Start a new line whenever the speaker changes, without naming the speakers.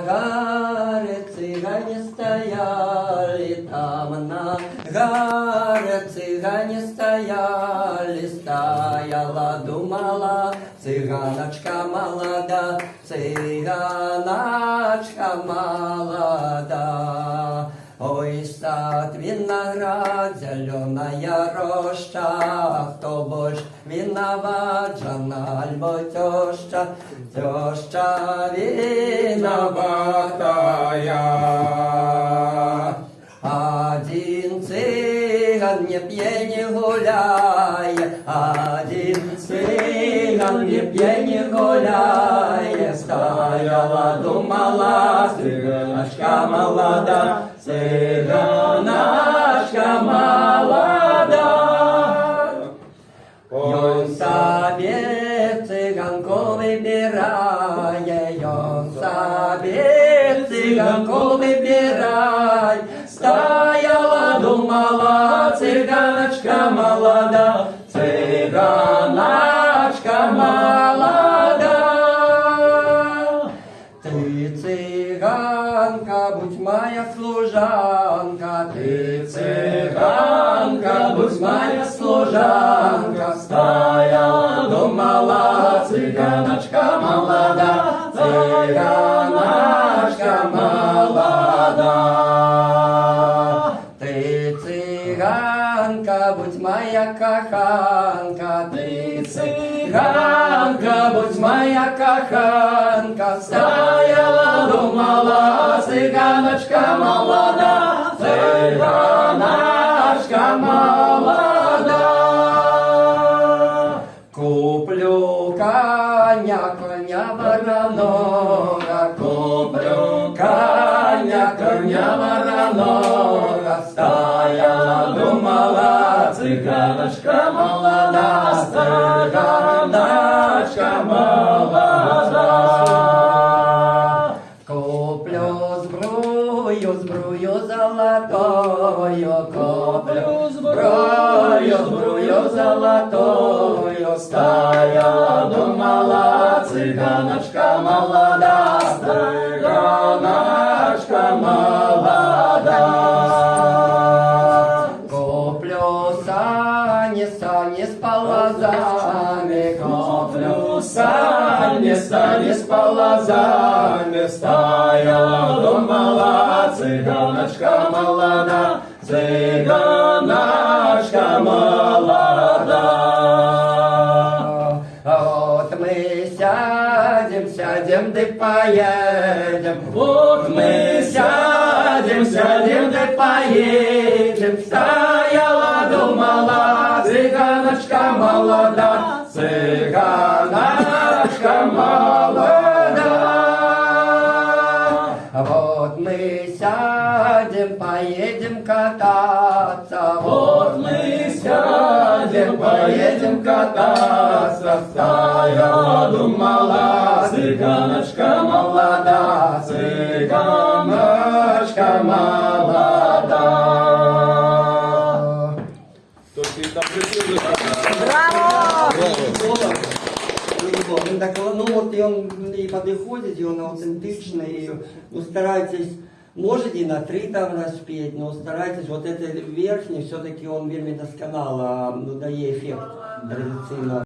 горе цыгане стояли, там на горе цыгане стояли, стояла, думала, цыганочка молода, цыганочка молода. Ой, сад, виноград, зеленая роща, кто больше виноват, жена альбо теща, теща виноватая. Один цыган не пья не гуляя, один цыган не пья не гуляя, стояла, думала, цыганочка молода, цыганочка молода. Он себе цыганку выбирая, он себе цыганку выбирай. Стояла, думала, цыганочка молода, цыганочка молода. Ты цыганка, будь моя служанка, ты цыганка, будь моя служанка. Стояла, думала, цыганочка молода, цыганочка молода. Ты цыганка, будь моя коханка, ты цыганка, будь моя коханка. Стояла, думала, цыганочка молода, цыганочка молода. Куплю коня, коня вороного, куплю коня, коня вороного. Стояла, думала, цыганочка молода, цыганочка молода. Куплю сбрую золотою, куплю сбрую золотою. Стояла, думала, цыганочка молода, цыганочка молода. Куплю сани с полозами, куплю сани с полозами. Стояла, думала, цыганочка молода, цыганочка молода. Вот мы сядем, да поедем. Вот мы сядем, да поедем. Стояла, думала, цыганочка молода, цыганочка молода. Вот мы сядем, поедем кататься. Вот мы сядем, поедем кататься. Стояла, думала, цыганочка молода, цыганочка молода.
Браво!
Он так, ну вот и он и подходит, и он аутентичный, и ну, старайтесь, можете на 3 там распеть, но старайтесь, вот это верхний, все-таки он вельми досконало, ну, дає ефект традиційно.